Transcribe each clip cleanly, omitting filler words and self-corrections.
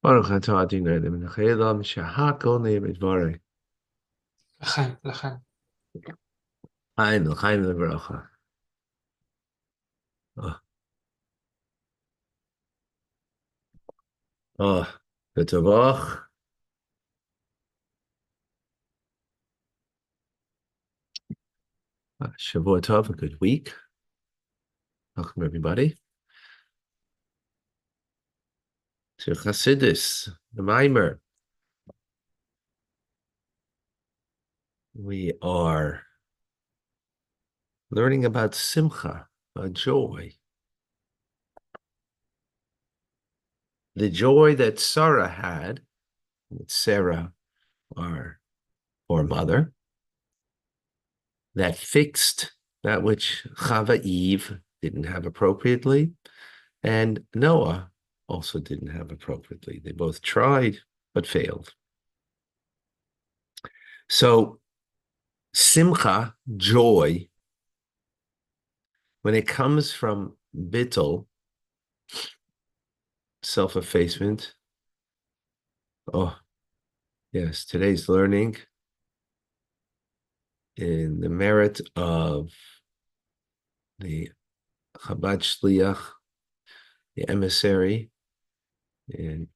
Baruch atah Adonai Eloheinu melech shehakol na'im b'dvarei. L'chaim, l'chaim. Chaim, l'chaim l'bracha. Oh, oh, v'tovach. Shavua tov, a good week. Welcome everybody to Chassidus, the Mimer. We are learning about simcha, joy. The joy that Sarah had, with Sarah, our mother, that fixed that which Chava Eve didn't have appropriately, and Noah also didn't have appropriately. They both tried, but failed. So, simcha, joy, when it comes from bittul, self-effacement. Oh, yes, today's learning in the merit of the Chabad Shliach, the emissary in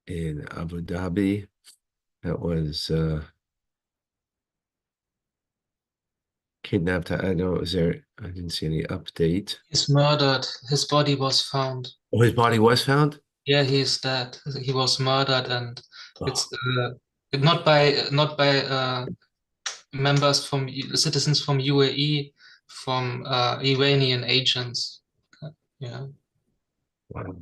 Abu Dhabi, that was kidnapped. I know it was there. I didn't see any update. He's murdered. His body was found. Oh, his body was found? Yeah, he's dead. He was murdered, and Oh, it's not by members from citizens from UAE, from Iranian agents. Yeah, wow.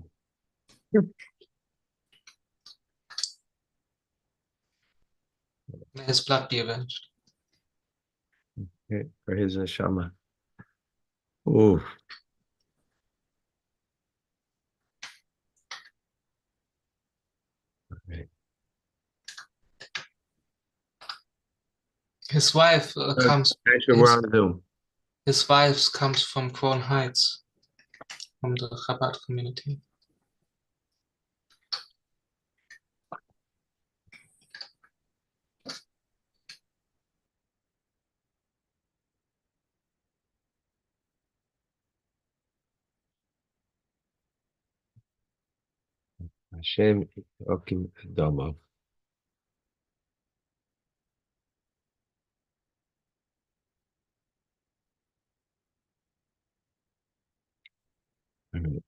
may his blood be avenged. Okay, for his neshama. Oh, okay. His wife comes. Actually, we're His on Zoom. his wife comes from Crown Heights, from the Chabad community. Hashem Okim Domo. All right.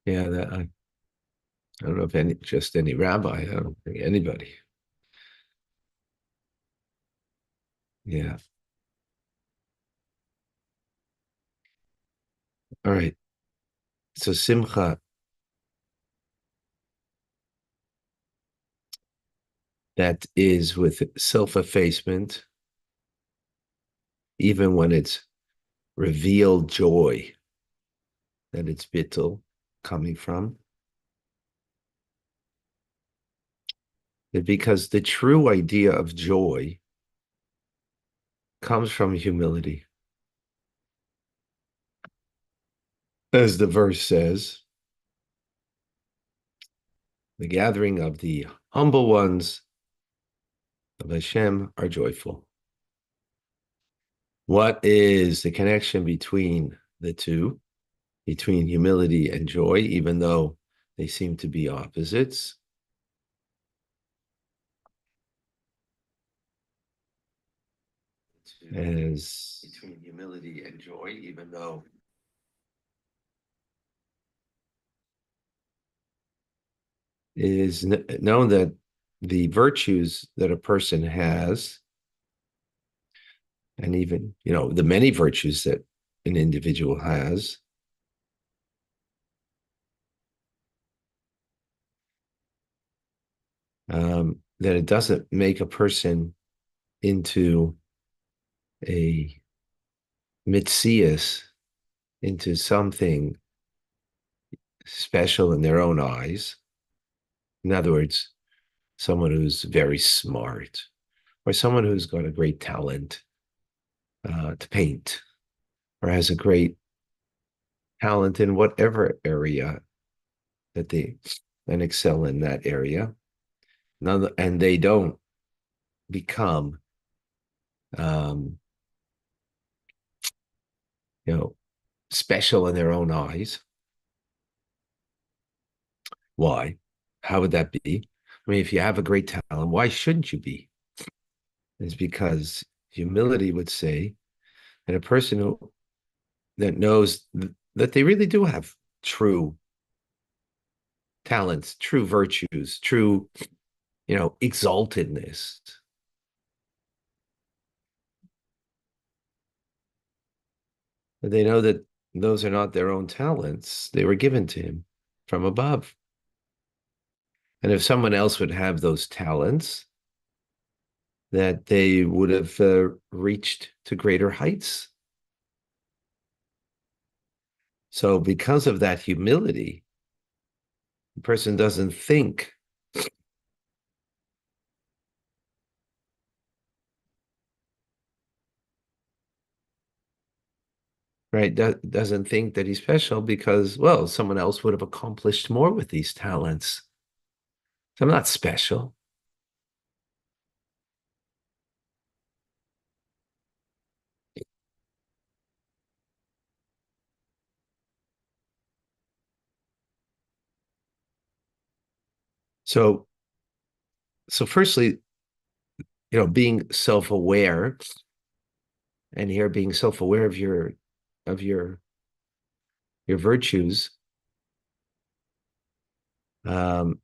Yeah, I don't know if just any rabbi. I don't think anybody. Yeah. All right. So simcha, that is with self-effacement, even when it's revealed joy, that it's bittul coming from. Because the true idea of joy comes from humility. As the verse says, the gathering of the humble ones of Hashem are joyful. What is the connection between the two, between humility and joy, even though they seem to be opposites? As between humility and joy, even though it is known that the virtues that a person has, and even the many virtues that an individual has, that it doesn't make a person into a mitzias, into something special in their own eyes. In other words, someone who's very smart, or someone who's got a great talent to paint, or has a great talent in whatever area that they and excel in that area. And they don't become, um, you know, special in their own eyes. Why? How would that be? I mean, if you have a great talent, why shouldn't you be? It's because humility would say that a person that knows that they really do have true talents, true virtues, true, exaltedness. They know that those are not their own talents. They were given to him from above. And if someone else would have those talents, that they would have reached to greater heights. So because of that humility, the person doesn't think, right? Doesn't think that he's special because, well, someone else would have accomplished more with these talents. So I'm not special. So, so firstly, being self-aware, and here being self-aware of your virtues, um,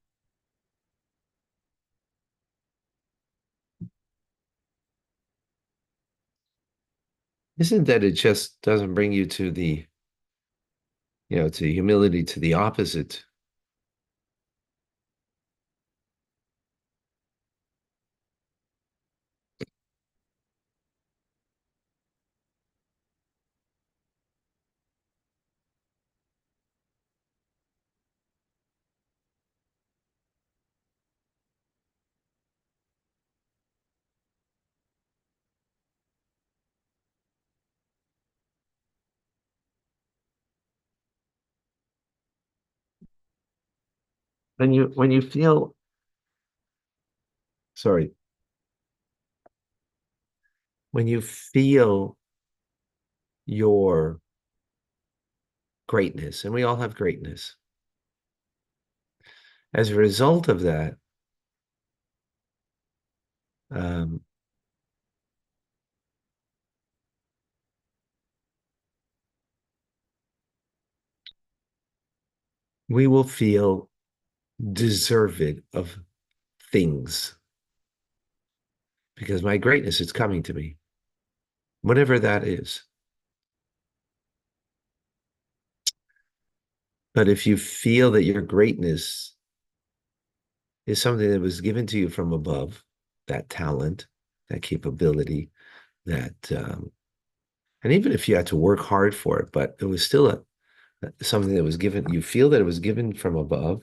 isn't that it just doesn't bring you to to humility, to the opposite. When you feel, sorry, when you feel your greatness, and we all have greatness, as a result of that, um, we will feel deserved of things because my greatness is coming to me, whatever that is. But if you feel that your greatness is something that was given to you from above, that talent, that capability, that, and even if you had to work hard for it, but it was still something that was given, you feel that it was given from above.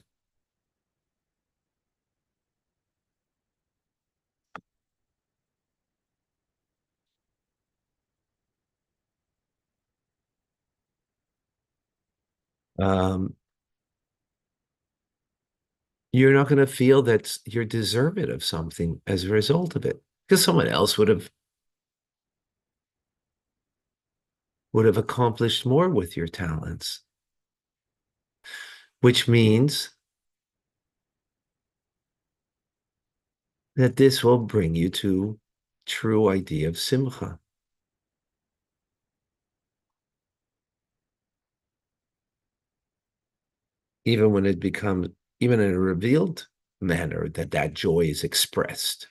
Um, you're not going to feel that you're deserved of something as a result of it, because someone else would have accomplished more with your talents, which means that this will bring you to true idea of simcha. Even when it becomes, even in a revealed manner, that joy is expressed.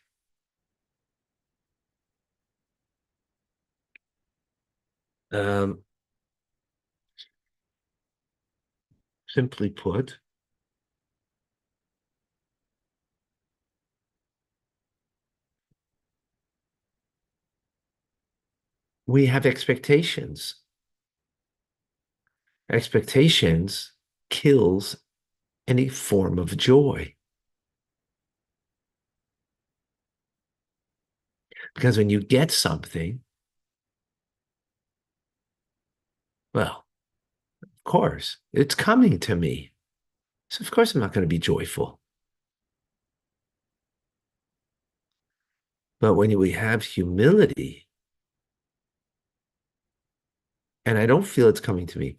Um, Simply put, we have expectations. Expectations kills any form of joy. Because when you get something, well, of course, it's coming to me. So of course I'm not going to be joyful. But when we have humility, and I don't feel it's coming to me,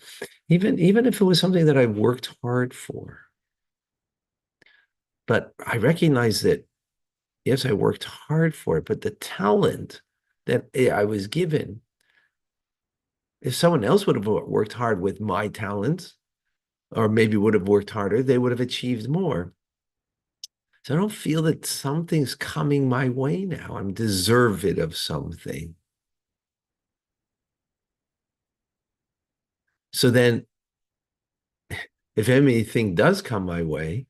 even if it was something that I worked hard for, but I recognize that, yes, I worked hard for it, but the talent that I was given, if someone else would have worked hard with my talents, or maybe would have worked harder, they would have achieved more. So I don't feel that something's coming my way now. I'm deserved of something. So then, if anything does come my way,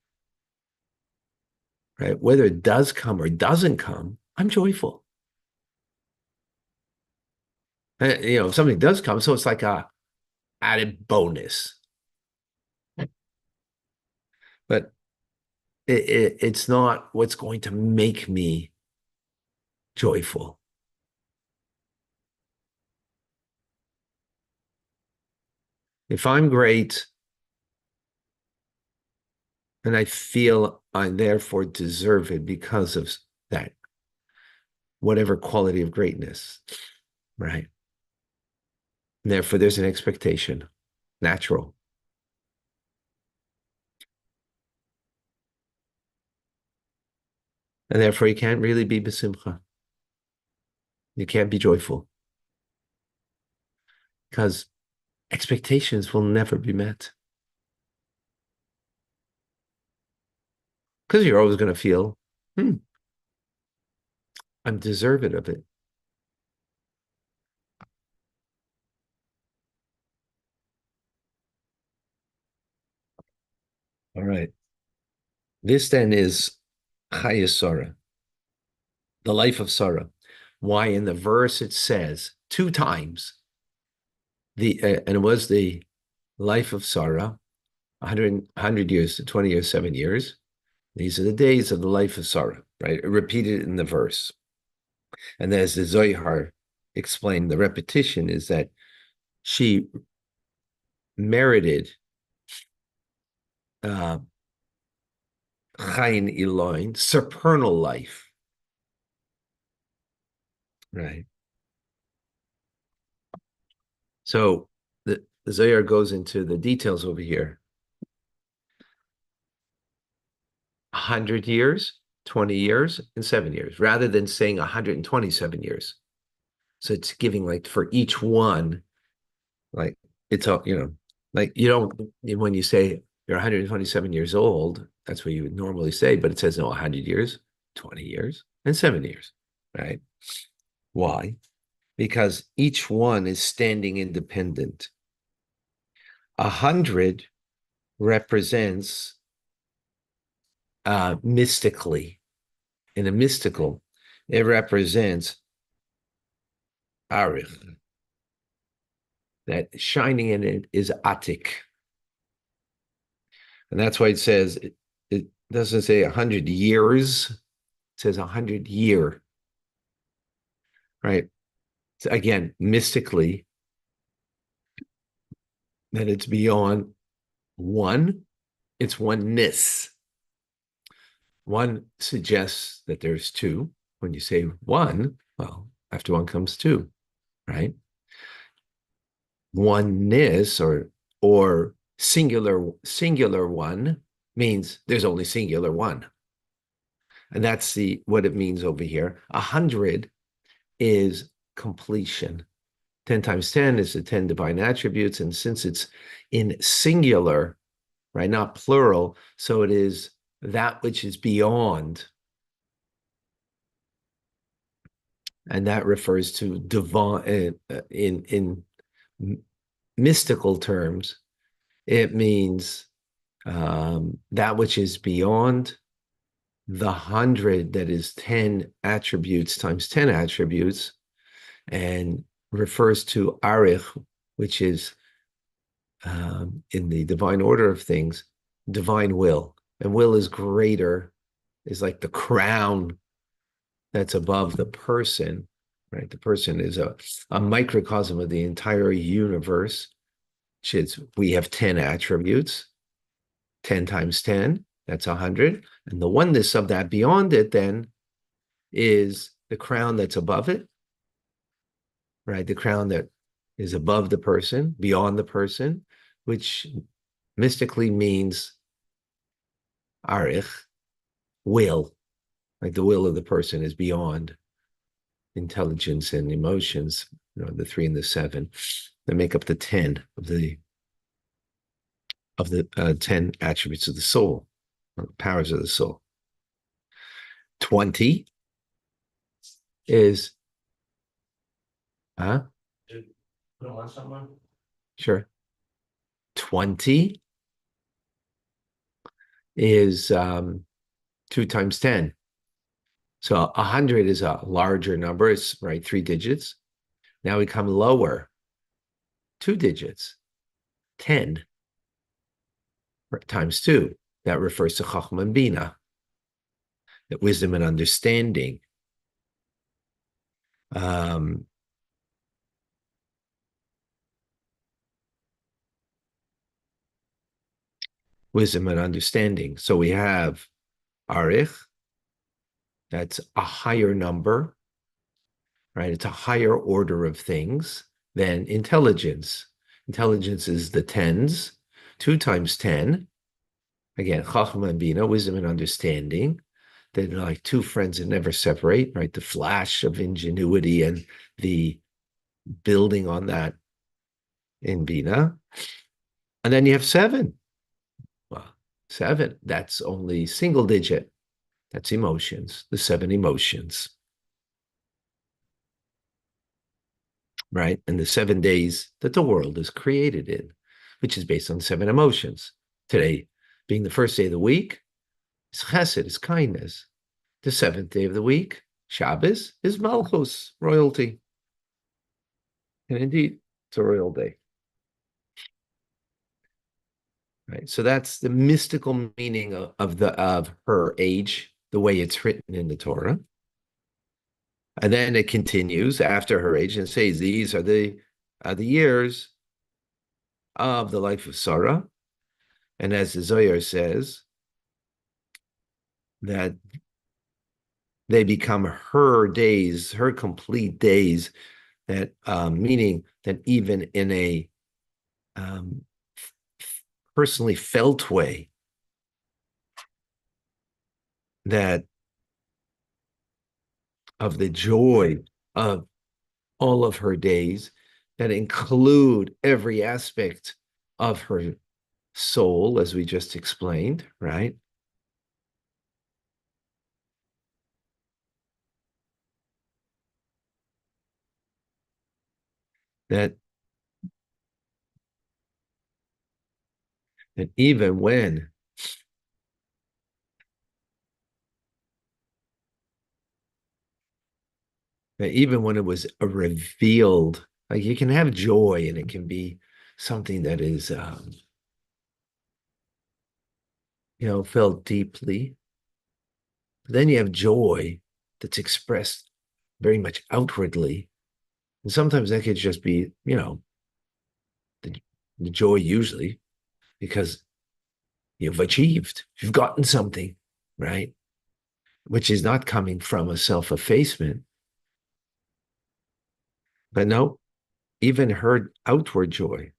right, whether it does come or doesn't come, I'm joyful. If something does come, so it's like a added bonus. But it's not what's going to make me joyful. If I'm great and I feel I therefore deserve it because of that, whatever quality of greatness, right? And therefore, there's an expectation, natural. And therefore, you can't really be besimcha. You can't be joyful because expectations will never be met. Because you're always going to feel, I'm deserving of it. All right. This then is Chayes Sarah, the life of Sarah. Why in the verse it says 2 times and it was the life of Sarah, 100 years, 20 years, 7 years. These are the days of the life of Sarah, right? Repeated in the verse. And as the Zohar explained, the repetition is that she merited Chayin Eloin, supernal life, right? So the Zohar goes into the details over here. 100 years, 20 years, and 7 years, rather than saying 127 years. So it's giving like for each one, like it's all, like you don't, when you say you're 127 years old, that's what you would normally say, but it says no, 100 years, 20 years, and 7 years, right? Why? Because each one is standing independent. 100 represents mystically, in a mystical, it represents Arich. That shining in it is Atik. And that's why it says, it doesn't say 100 years, it says 100 year, right? So again, mystically, that it's beyond one, it's oneness. One suggests that there's two. When you say one, well, after one comes two, right? Oneness or singular one means there's only singular one. And that's what it means over here. 100 is completion. 10 times 10 is the 10 divine attributes. And since it's in singular, right, not plural, so it is that which is beyond. And that refers to divine in mystical terms. It means that which is beyond the 100 that is 10 attributes times 10 attributes, and refers to arich, which is in the divine order of things, divine will. And will is greater, is like the crown that's above the person, right? The person is a microcosm of the entire universe. We have 10 attributes, 10 times 10, that's 100. And the oneness of that beyond it then is the crown that's above it, right? The crown that is above the person, beyond the person, which mystically means arich, will, like the will of the person is beyond intelligence and emotions, the 3 and the 7 that make up the 10 of the 10 attributes of the soul, powers of the soul. 20 is, huh? Sure. 20 is 2 times 10. So 100 is a larger number. It's right, 3 digits. Now we come lower, 2 digits, 10 times 2. That refers to Chachma and Bina, that wisdom and understanding. Wisdom and understanding. So we have Arich, that's a higher number, right? It's a higher order of things than intelligence. Intelligence is the tens, 2 times 10. Again, Chachma and Bina, wisdom and understanding. They're like two friends that never separate, right? The flash of ingenuity and the building on that in Bina. And then you have 7. Well, 7, that's only single digit. That's emotions, the 7 emotions. Right? And the 7 days that the world is created in, which is based on 7 emotions. Today, being the first day of the week, is chesed, is kindness. The 7th day of the week, Shabbos, is malchus, royalty. And indeed, it's a royal day. Right? So that's the mystical meaning of her age, the way it's written in the Torah. And then it continues after her age and says, these are the years of the life of Sarah. And as the Zohar says, that they become her days, her complete days, that meaning that even in a personally felt way, that of the joy of all of her days that include every aspect of her soul, as we just explained, right? That even when it was revealed, like you can have joy and it can be something that is felt deeply. But then you have joy that's expressed very much outwardly. And sometimes that could just be, the joy usually because you've achieved, you've gotten something, right? Which is not coming from a self-effacement. But no, even her outward joy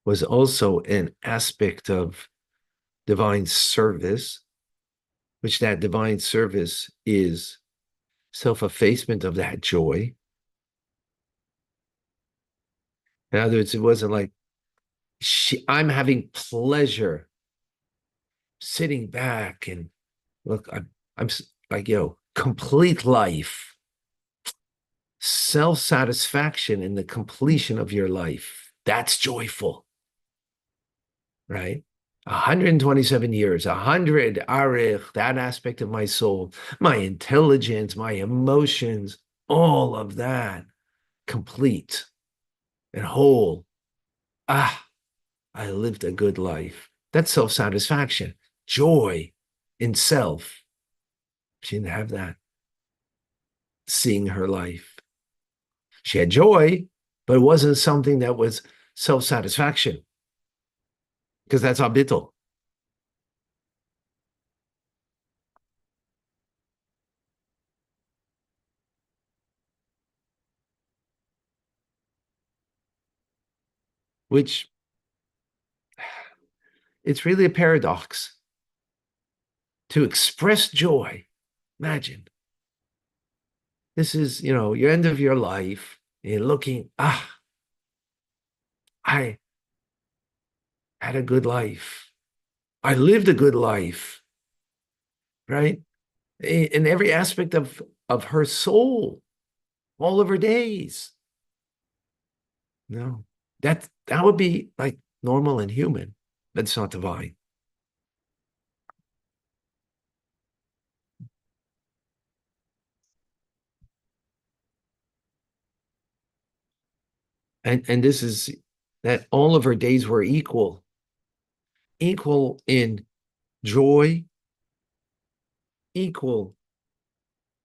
was also an aspect of divine service, which that divine service is self-effacement of that joy. In other words, it wasn't like I'm having pleasure sitting back and look, I'm like, complete life, self-satisfaction in the completion of your life. That's joyful, right? 127 years, 100 arich, that aspect of my soul, my intelligence, my emotions, all of that complete and whole. I lived a good life. That's self-satisfaction, joy in self. She didn't have that. seeing her life. She had joy, but it wasn't something that was self-satisfaction, because that's abitl. Which it's really a paradox to express joy. Imagine this is, your end of your life. You're looking, I had a good life. I lived a good life, right? In every aspect of her soul, all of her days. No, that would be like normal and human. That's not divine. And this is that all of her days were equal in joy, equal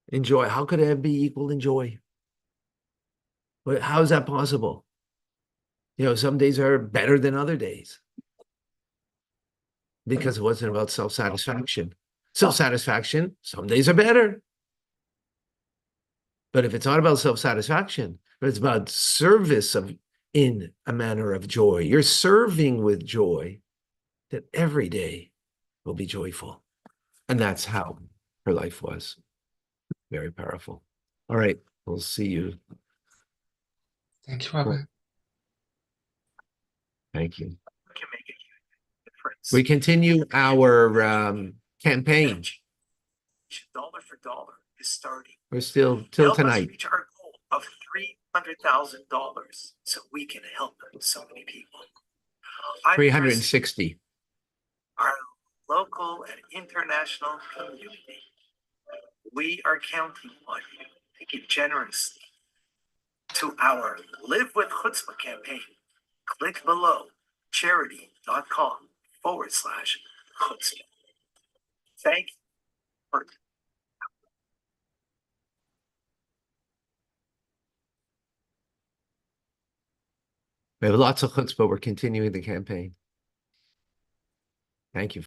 in joy. How could it be equal in joy? But how is that possible? Some days are better than other days because it wasn't about self-satisfaction. Self-satisfaction, some days are better. But if it's not about self-satisfaction, but it's about service in a manner of joy, you're serving with joy, that every day will be joyful. And that's how her life was. Very powerful. All right, we'll see you. Thank you, Rabbi. Thank you. We continue our campaign. Dollar for dollar is starting. We're still till Help us tonight. reach our goal of $300,000 so we can help so many people. 360. Our local and international community. We are counting on you to give generously to our Live with Chutzpah campaign. Click below charity.com/chutzpah. Thank you for We have lots of chutzpah. We're continuing the campaign. Thank you.